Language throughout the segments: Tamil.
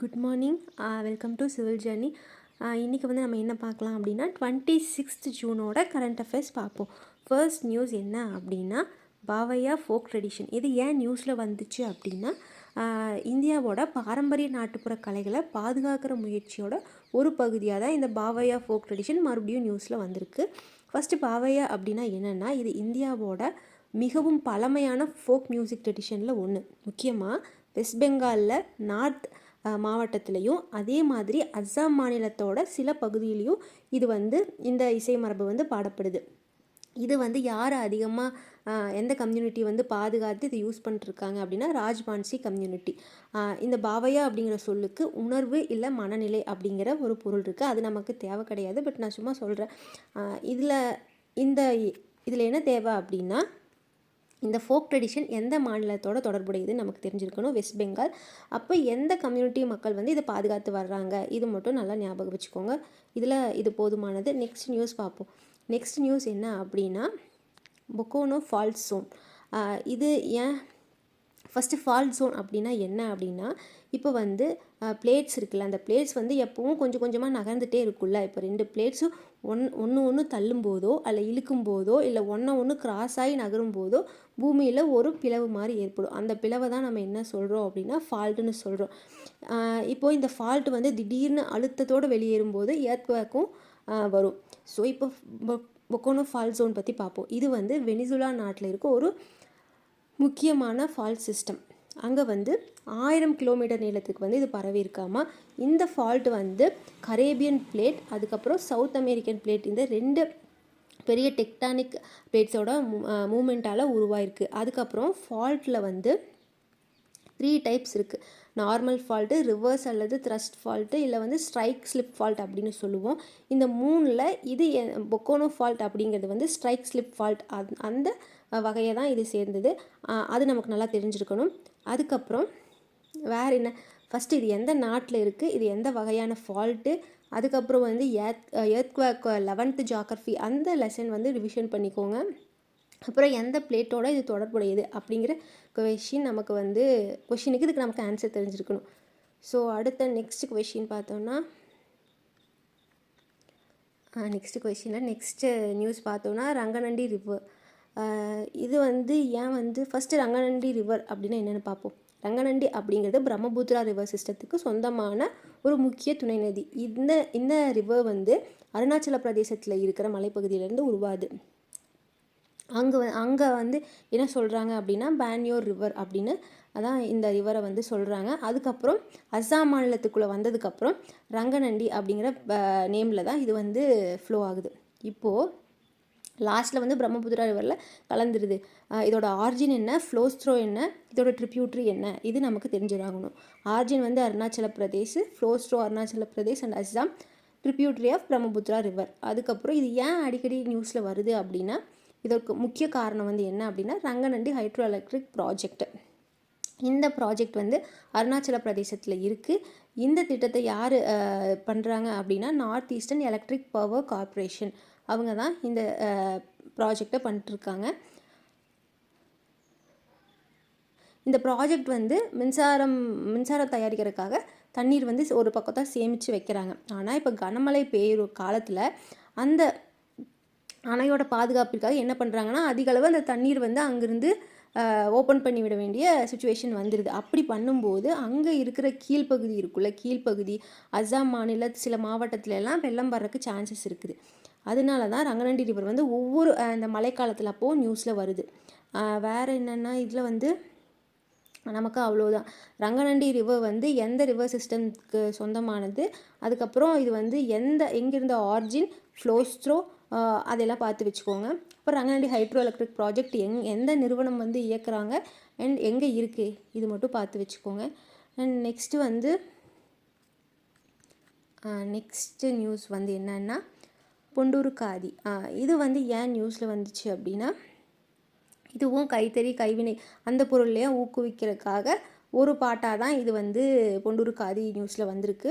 Good morning. Welcome to civil journey. இன்றைக்கி வந்து நம்ம என்ன பார்க்கலாம் அப்படின்னா 26th ஜூனோட கரண்ட் அஃபேர்ஸ் பார்ப்போம். ஃபர்ஸ்ட் நியூஸ் என்ன அப்படின்னா பாவையா ஃபோக் ட்ரெடிஷன். இது ஏன் நியூஸில் வந்துச்சு அப்படின்னா இந்தியாவோட பாரம்பரிய நாட்டுப்புற கலைகளை பாதுகாக்கிற முயற்சியோட ஒரு பகுதியாக தான் இந்த பாவையா ஃபோக் ட்ரெடிஷன் மறுபடியும் நியூஸில் வந்திருக்கு. ஃபஸ்ட்டு பாவையா அப்படின்னா என்னென்னா, இது இந்தியாவோட மிகவும் பழமையான ஃபோக் மியூசிக் ட்ரெடிஷனில் ஒன்று. முக்கியமாக வெஸ்ட் பெங்காலில் நார்த் மாவட்டத்திலையும் அதே மாதிரி அஸ்ஸாம் மாநிலத்தோட சில பகுதியிலையும் இது வந்து இந்த இசை மரபு வந்து பாடப்படுது. இது வந்து யார் அதிகமாக எந்த கம்யூனிட்டி வந்து பாதுகாத்து இதை யூஸ் பண்ணிட்டுருக்காங்க அப்படின்னா ராஜ்பான்சி கம்யூனிட்டி. இந்த பாவையா அப்படிங்கிற சொல்லுக்கு உணர்வு இல்லை மனநிலை அப்படிங்கிற ஒரு பொருள் இருக்குது. அது நமக்கு தேவை கிடையாது, பட் நான் சும்மா சொல்கிறேன். இதில் என்ன தேவை அப்படின்னா, இந்த ஃபோக் ட்ரெடிஷன் எந்த மாநிலத்தோட தொடர்புடையதுன்னு நமக்கு தெரிஞ்சிருக்கணும், வெஸ்ட் பெங்கால். அப்போ எந்த கம்யூனிட்டி மக்கள் வந்து இதை பாதுகாத்து வர்றாங்க, இது மட்டும் நல்லா ஞாபகம் வச்சுக்கோங்க. இது போதுமானது. நெக்ஸ்ட் நியூஸ் பார்ப்போம். நெக்ஸ்ட் நியூஸ் என்ன அப்படின்னா பொக்கோனோ ஃபால்ட் ஜோன். இது ஏன் ஃபஸ்ட்டு ஃபால்ட் ஜோன் அப்படின்னா என்ன அப்படின்னா, இப்போ வந்து பிளேட்ஸ் இருக்குல்ல, அந்த பிளேட்ஸ் வந்து எப்பவும் கொஞ்சம் கொஞ்சமாக நகர்ந்துகிட்டே இருக்குல்ல. இப்போ 2 பிளேட்ஸும் ஒன்று தள்ளும் போதோ அல்ல இழுக்கும் போதோ இல்லை ஒன்று கிராஸ் ஆகி நகரும் போதோ பூமியில் ஒரு பிளவு மாதிரி ஏற்படும். அந்த பிளவை தான் நம்ம என்ன சொல்கிறோம் அப்படின்னா ஃபால்ட்டுன்னு சொல்கிறோம். இப்போது இந்த ஃபால்ட் வந்து திடீர்னு அழுத்தத்தோடு வெளியேறும்போது எர்த்குவேக்கும் வரும். ஸோ இப்போ பொக்கோனோ ஃபால்ட் ஜோன் பற்றி பார்ப்போம். இது வந்து வெனிசுலா நாட்டில் இருக்க ஒரு முக்கியமான ஃபால்ட் சிஸ்டம். அங்கே வந்து 1000 கிலோமீட்டர் நீளத்துக்கு வந்து இது பரவி இருக்காமா. இந்த ஃபால்ட் வந்து கரேபியன் பிளேட், அதுக்கப்புறம் சவுத் அமெரிக்கன் பிளேட், இந்த 2 பெரிய டெக்டானிக் பிளேட்ஸோட மூமெண்ட்டால் உருவாயிருக்கு. அதுக்கப்புறம் ஃபால்ட்டில் வந்து 3 டைப்ஸ் இருக்குது. நார்மல் ஃபால்ட்டு, ரிவர்ஸ் அல்லது த்ரஸ்ட் ஃபால்ட்டு, இல்லை வந்து ஸ்ட்ரைக் ஸ்லிப் ஃபால்ட் அப்படின்னு சொல்லுவோம். இந்த 3ல் இது பொக்கோனோ ஃபால்ட் அப்படிங்கிறது வந்து ஸ்ட்ரைக் ஸ்லிப் ஃபால்ட் அந்த வகையை தான் இது சேர்ந்தது. அது நமக்கு நல்லா தெரிஞ்சிருக்கணும். அதுக்கப்புறம் வேறு என்ன, ஃபஸ்ட்டு இது எந்த நாட்டில் இருக்குது, இது எந்த வகையான ஃபால்ட்டு, அதுக்கப்புறம் வந்து எர்த்குவேக் 11th ஜியோகிராஃபி அந்த லெசன் வந்து ரிவிஷன் பண்ணிக்கோங்க. அப்புறம் எந்த பிளேட்டோட இது தொடர்புடையது அப்படிங்கிற கொஷினுக்கு இதுக்கு நமக்கு ஆன்சர் தெரிஞ்சிருக்கணும். ஸோ அடுத்த நெக்ஸ்ட் கொஷின் பார்த்தோன்னா, நெக்ஸ்ட்டு நியூஸ் பார்த்தோன்னா ரங்கநண்டி ரிவர். இது வந்து ஏன் வந்து ஃபஸ்ட்டு ரங்கநண்டி ரிவர் அப்படின்னா என்னென்னு பார்ப்போம். ரங்கநண்டி அப்படிங்கிறது பிரம்மபுத்திரா ரிவர் சிஸ்டத்துக்கு சொந்தமான ஒரு முக்கிய துணை நதி. இந்த ரிவர் வந்து அருணாச்சல பிரதேசத்தில் இருக்கிற மலைப்பகுதியிலேருந்து உருவாது. அங்கே வந்து என்ன சொல்கிறாங்க அப்படின்னா பேன்யோர் ரிவர் அப்படின்னு அதான் இந்த ரிவரை வந்து சொல்கிறாங்க. அதுக்கப்புறம் அஸ்ஸாம் மாநிலத்துக்குள்ளே வந்ததுக்கப்புறம் ரங்கநண்டி அப்படிங்கிற நேமில் தான் இது வந்து ஃப்ளோ ஆகுது. இப்போது லாஸ்ட்டில் வந்து பிரம்மபுத்திரா ரிவரில் கலந்துருது. இதோட ஆர்ஜின் என்ன, ஃப்ளோஸ் த்ரோ என்ன, இதோட ட்ரிபியூட்ரி என்ன, இது நமக்கு தெரிஞ்சிடாகணும். ஆர்ஜின் வந்து Arunachal Pradesh, flows through Arunachal Pradesh and Assam, tributary of Brahmaputra river. அதுக்கப்புறம் இது ஏன் அடிக்கடி நியூஸில் வருது அப்படின்னா, இதற்கு முக்கிய காரணம் வந்து என்ன அப்படின்னா ரங்கநண்டி ஹைட்ரோ எலக்ட்ரிக் ப்ராஜெக்ட். இந்த ப்ராஜெக்ட் வந்து அருணாச்சல பிரதேசத்தில் இருக்குது. இந்த திட்டத்தை யார் பண்ணுறாங்க அப்படின்னா north eastern electric power corporation. அவங்க தான் இந்த ப்ராஜெக்டை பண்ணிட்டுருக்காங்க. இந்த ப்ராஜெக்ட் வந்து மின்சாரம் தயாரிக்கிறதுக்காக தண்ணீர் வந்து ஒரு பக்கத்தை சேமித்து வைக்கிறாங்க. ஆனால் இப்போ கனமழை பெய்யுற காலத்தில் அந்த அணையோட பாதுகாப்பிற்காக என்ன பண்ணுறாங்கன்னா அதிகளவு அந்த தண்ணீர் வந்து அங்கேருந்து ஓப்பன் பண்ணி விட வேண்டிய சுச்சுவேஷன் வந்துடுது. அப்படி பண்ணும்போது அங்கே இருக்கிற கீழ்ப்பகுதி அஸ்ஸாம் மாநில சில மாவட்டத்திலலாம் வெள்ளம் வர்றதுக்கு சான்சஸ் இருக்குது. அதனால தான் ரங்கநண்டி ரிவர் வந்து ஒவ்வொரு இந்த மழைக்காலத்தில் அப்போது நியூஸில் வருது. வேறு என்னென்னா இதில் வந்து நமக்கு அவ்வளோதான். ரங்கநண்டி ரிவர் வந்து எந்த ரிவர் சிஸ்டம்க்கு சொந்தமானது, அதுக்கப்புறம் இது வந்து எங்கேருந்த ஆர்ஜின், ஃப்ளோஸ் த்ரோ, அதெல்லாம் பார்த்து வச்சுக்கோங்க. அப்புறம் ரங்கநண்டி ஹைட்ரோ எலக்ட்ரிக் ப்ராஜெக்ட் எந்த நிறுவனம் வந்து இயக்குறாங்க அண்ட் எங்கே இருக்குது, இது மட்டும் பார்த்து வச்சுக்கோங்க. அண்ட் நெக்ஸ்ட்டு நியூஸ் வந்து என்னன்னா பொண்டூரு காதி. இது வந்து ஏன் நியூஸில் வந்துச்சு அப்படின்னா, இதுவும் கைத்தறி கைவினை அந்த பொருளையும் ஊக்குவிக்கிறதுக்காக ஒரு பாட்டாக தான் இது வந்து பொண்டூரு காதி நியூஸில் வந்திருக்கு.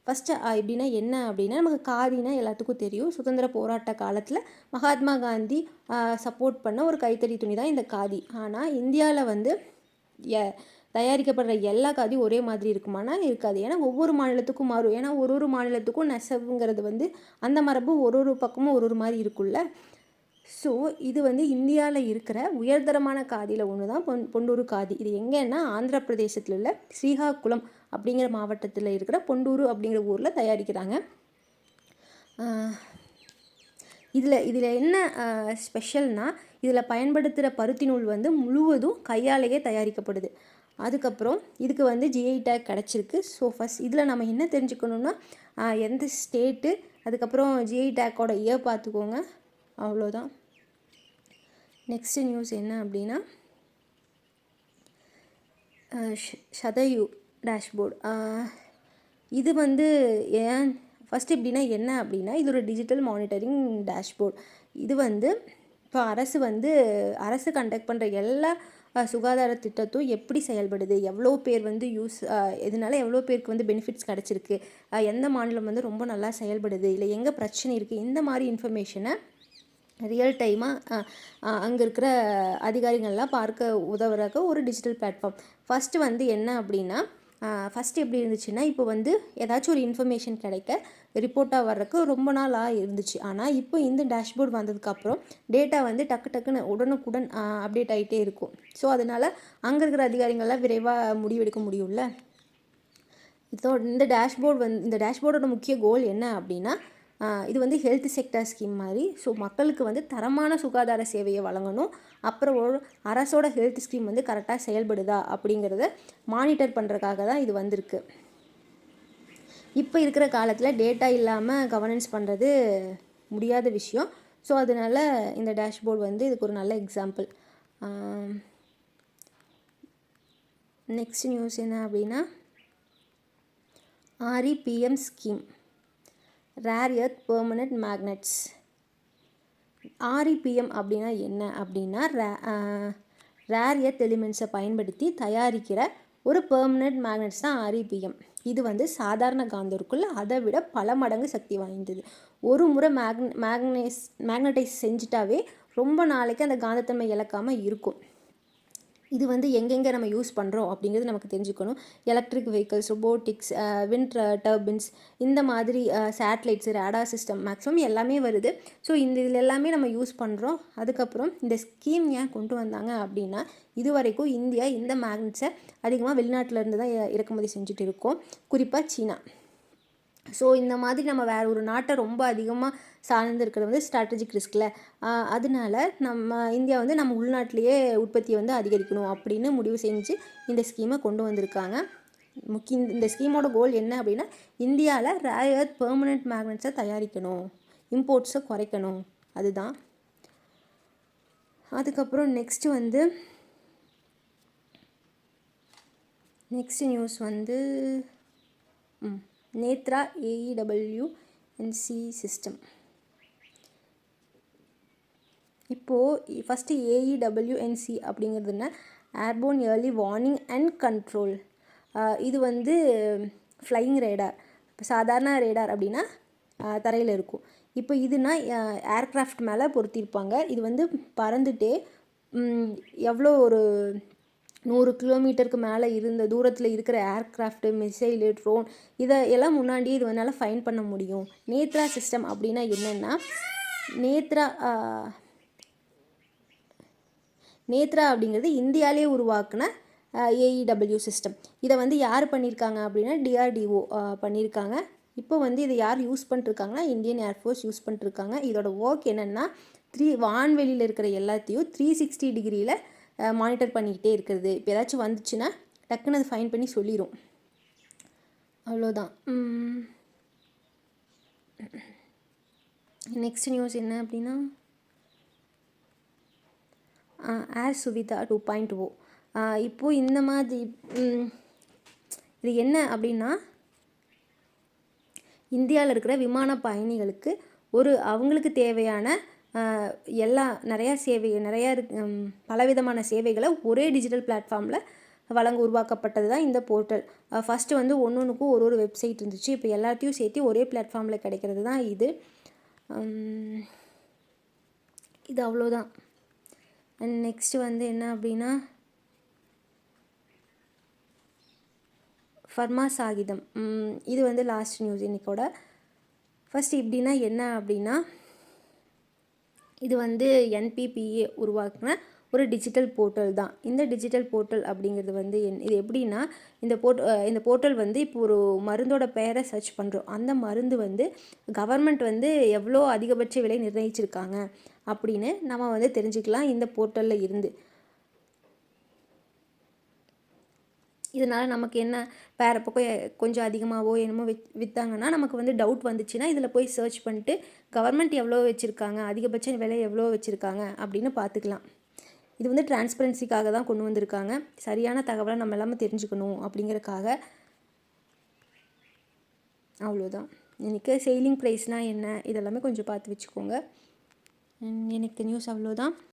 ஃபஸ்ட்டு எப்படின்னா என்ன அப்படின்னா, நமக்கு காதினா எல்லாத்துக்கும் தெரியும். சுதந்திர போராட்ட காலத்தில் மகாத்மா காந்தி சப்போர்ட் பண்ண ஒரு கைத்தறி துணி தான் இந்த காதி. ஆனால் இந்தியாவில் வந்து தயாரிக்கப்படுற எல்லா காதியும் ஒரே மாதிரி இருக்குமானா இருக்காது. ஏன்னா ஒவ்வொரு மாநிலத்துக்கும் மாறும். ஏன்னா ஒரு மாநிலத்துக்கும் நெசவுங்கிறது வந்து அந்த மரபு ஒரு பக்கமும் ஒரு மாதிரி இருக்குல்ல. ஸோ இது வந்து இந்தியாவில் இருக்கிற உயர்தரமான காதியில் ஒன்று தான் பொண்டூரு காதி. இது எங்கன்னா ஆந்திர பிரதேசத்தில் உள்ள ஸ்ரீகாகுளம் அப்படிங்கிற மாவட்டத்தில் இருக்கிற பொண்டூரு அப்படிங்கிற ஊரில் தயாரிக்கிறாங்க. இதில் என்ன ஸ்பெஷல்னால் இதில் பயன்படுத்துகிற பருத்தி நூல் வந்து முழுவதும் கையாலேயே தயாரிக்கப்படுது. அதுக்கப்புறம் இதுக்கு வந்து ஜிஐ டேக் கிடச்சிருக்கு. ஸோ ஃபஸ்ட் இதில் நம்ம என்ன தெரிஞ்சுக்கணுன்னா எந்த ஸ்டேட்டு, அதுக்கப்புறம் ஜிஐ டேக்கோட இயர் பார்த்துக்கோங்க, அவ்வளோதான். நெக்ஸ்ட்டு நியூஸ் என்ன அப்படின்னா ஷதயு டேஷ்போர்டு. இது வந்து ஏன் ஃபஸ்ட்டு எப்படின்னா என்ன அப்படின்னா இது ஒரு டிஜிட்டல் மானிட்டரிங் டேஷ்போர்ட். இது வந்து இப்போ அரசு கண்டக்ட் பண்ணுற எல்லா சுகாதார திட்டத்தும் எப்படி செயல்படுது, எவ்வளோ பேர் வந்து இதனால எவ்வளோ பேருக்கு வந்து பெனிஃபிட்ஸ் கிடச்சிருக்கு, எந்த மாநிலம் வந்து ரொம்ப நல்லா செயல்படுது, இல்லை எங்கே பிரச்சனை இருக்குது, இந்த மாதிரி இன்ஃபர்மேஷனை ரியல் டைமாக அங்கே இருக்கிற அதிகாரிகள்லாம் பார்க்க உதவுறக்க ஒரு டிஜிட்டல் பிளாட்ஃபார்ம். ஃபஸ்ட்டு வந்து என்ன அப்படின்னா ஃபஸ்ட்டு எப்படி இருந்துச்சுன்னா இப்போ வந்து ஏதாச்சும் ஒரு இன்ஃபர்மேஷன் கிடைக்க ரிப்போர்ட்டாக வர்றதுக்கு ரொம்ப நாளாக இருந்துச்சு. ஆனால் இப்போ இந்த டேஷ்போர்ட் வந்ததுக்கப்புறம் டேட்டா வந்து டக்குன்னு உடனுக்குடன் அப்டேட் ஆகிட்டே இருக்கும். ஸோ அதனால் அங்கே இருக்கிற அதிகாரிகள்லாம் விரைவாக முடிவெடுக்க முடியும்ல. இந்த டேஷ்போர்டோட முக்கிய கோல் என்ன அப்படின்னா இது வந்து ஹெல்த் செக்டர் ஸ்கீம் மாதிரி. ஸோ மக்களுக்கு வந்து தரமான சுகாதார சேவையை வழங்கணும். அப்புறம் அரசோட ஹெல்த் ஸ்கீம் வந்து கரெக்டாக செயல்படுதா அப்படிங்கிறத மானிட்டர் பண்ணுறதுக்காக தான் இது வந்திருக்கு. இப்போ இருக்கிற காலத்தில் டேட்டா இல்லாமல் கவர்னன்ஸ் பண்ணுறது முடியாத விஷயம். ஸோ அதனால் இந்த டேஷ்போர்டு வந்து இதுக்கு ஒரு நல்ல எக்ஸாம்பிள். நெக்ஸ்ட் நியூஸ் என்ன அப்படின்னா REPM scheme, rare earth permanent magnets. REPM அப்படின்னா என்ன அப்படின்னா ரேர் எர்த் எலிமெண்ட்ஸை பயன்படுத்தி தயாரிக்கிற ஒரு பெர்மனண்ட் மேக்னெட்ஸ் தான் REPM. இது வந்து சாதாரண காந்தம் இருக்குல்ல, அதை விட பல மடங்கு சக்தி வாய்ந்தது. ஒரு முறை மேக்னடைஸ் செஞ்சிட்டாவே ரொம்ப நாளைக்கு அந்த காந்தத்தன்மை இழக்காமல் இருக்கும். இது வந்து எங்கெங்கே நம்ம யூஸ் பண்ணுறோம் அப்படிங்கிறது நமக்கு தெரிஞ்சுக்கணும். எலக்ட்ரிக் வெஹிக்கிள்ஸ், ரொபோட்டிக்ஸ், விண்ட் டர்பின்ஸ், இந்த மாதிரி சேட்டலைட்ஸ், ரேடார் சிஸ்டம் மேக்ஸிமம் எல்லாமே வருது. ஸோ இதில் எல்லாமே நம்ம யூஸ் பண்ணுறோம். அதுக்கப்புறம் இந்த ஸ்கீம் ஏன் கொண்டு வந்தாங்க அப்படின்னா இது வரைக்கும் இந்தியா இந்த மேக்னெட்ஸை அதிகமாக வெளிநாட்டிலேருந்து தான் இறக்குமதி செஞ்சுட்டு இருக்கோம், குறிப்பாக சீனா. ஸோ இந்த மாதிரி நம்ம வேறு ஒரு நாட்டை ரொம்ப அதிகமாக சார்ந்து இருக்கிறது வந்து ஸ்ட்ராட்டஜிக் ரிஸ்கில். அதனால நம்ம இந்தியா வந்து நம்ம உள்நாட்டிலேயே உற்பத்தியை வந்து அதிகரிக்கணும் அப்படின்னு முடிவு செஞ்சு இந்த ஸ்கீமை கொண்டு வந்திருக்காங்க. இந்த ஸ்கீமோட கோல் என்ன அப்படின்னா இந்தியாவில் ரேர் எர்த் பெர்மனண்ட் மேக்னெட்ஸை தயாரிக்கணும், இம்போர்ட்ஸை குறைக்கணும், அதுதான். அதுக்கப்புறம் நெக்ஸ்ட் நியூஸ் வந்து நேத்ரா AEWNC சிஸ்டம். இப்போது ஃபஸ்ட்டு AEWNC அப்படிங்கிறதுனா airborne early warning and control. இது வந்து ஃப்ளையிங் ரேடார். இப்போ சாதாரண ரேடார் அப்படின்னா தரையில் இருக்கும். இப்போ இதுனா ஏர்க்ராஃப்ட் மேலே பொருத்தியிருப்பாங்க. இது வந்து பறந்துட்டே எவ்வளோ ஒரு 100 கிலோமீட்டருக்கு மேலே தூரத்தில் இருக்கிற ஏர்க்ராஃப்ட்டு, மிசைலு, ட்ரோன் இதையெல்லாம் முன்னாடியே இது வந்தால் ஃபைன் பண்ண முடியும். நேத்ரா சிஸ்டம் அப்படின்னா என்னென்னா நேத்ரா அப்படிங்கிறது இந்தியாவிலே உருவாக்குன AEW சிஸ்டம். இதை வந்து யார் பண்ணியிருக்காங்க அப்படின்னா DRDO பண்ணியிருக்காங்க. இப்போ வந்து இதை யார் யூஸ் பண்ணிட்டுருக்காங்கன்னா இந்தியன் ஏர்ஃபோர்ஸ் யூஸ் பண்ணிட்டுருக்காங்க. இதோட ஒர்க் என்னென்னா வான்வெளியில் இருக்கிற எல்லாத்தையும் 360 டிகிரியில் மானிட்டர் பண்ணிக்கிட்டே இருக்கிறது. இப்போ ஏதாச்சும் வந்துச்சுன்னா டக்குன்னு அதை ஃபைன் பண்ணி சொல்லிடும், அவ்வளோதான். நெக்ஸ்ட் நியூஸ் என்ன அப்படின்னா ஏர் சுவிதா 2.0. இப்போது இந்த மாதிரி இது என்ன அப்படின்னா இந்தியாவில் இருக்கிற விமான பயணிகளுக்கு அவங்களுக்கு தேவையான நிறையா பலவிதமான சேவைகளை ஒரே டிஜிட்டல் பிளாட்ஃபார்மில் உருவாக்கப்பட்டது தான் இந்த போர்ட்டல். ஃபஸ்ட்டு வந்து ஒன்றுக்கும் ஒரு வெப்சைட் இருந்துச்சு. இப்போ எல்லாத்தையும் சேர்த்து ஒரே பிளாட்ஃபார்மில் கிடைக்கிறது தான் இது. அவ்வளோதான். அண்ட் நெக்ஸ்ட்டு வந்து என்ன அப்படின்னா ஃபர்மா சாகிதம். இது வந்து லாஸ்ட் நியூஸ் இன்றைக்கோட. ஃபஸ்ட் இப்படின்னா என்ன அப்படின்னா, இது வந்து என்பிபிஏ உருவாக்குன ஒரு டிஜிட்டல் போர்ட்டல் தான். இந்த டிஜிட்டல் போர்ட்டல் அப்படிங்கிறது வந்து இது எப்படின்னா, இந்த போர்ட்டல் வந்து இப்போ ஒரு மருந்தோட பேரை சர்ச் பண்ணுறோம். அந்த மருந்து வந்து கவர்மெண்ட் வந்து எவ்வளோ அதிகபட்ச விலை நிர்ணயிச்சிருக்காங்க அப்படின்னு நம்ம வந்து தெரிஞ்சுக்கலாம் இந்த போர்ட்டலில் இருந்து. இதனால் நமக்கு என்ன, வேறு பக்கம் கொஞ்சம் அதிகமாகவோ என்னமோ விற்றாங்கன்னா நமக்கு வந்து டவுட் வந்துச்சுன்னா இதில் போய் சர்ச் பண்ணிட்டு கவர்மெண்ட் எவ்வளோ வச்சுருக்காங்க, அதிகபட்ச விலை எவ்வளோ வச்சுருக்காங்க அப்படின்னு பார்த்துக்கலாம். இது வந்து டிரான்ஸ்பரன்சிக்காக தான் கொண்டு வந்திருக்காங்க. சரியான தகவலை நம்ம எல்லாமே தெரிஞ்சுக்கணும் அப்படிங்கிறதுக்காக. அவ்வளோதான். இன்றைக்கி செயிலிங் ப்ரைஸ்னால் என்ன இதெல்லாமே கொஞ்சம் பார்த்து வச்சுக்கோங்க. எனக்கு நியூஸ் அவ்வளோதான்.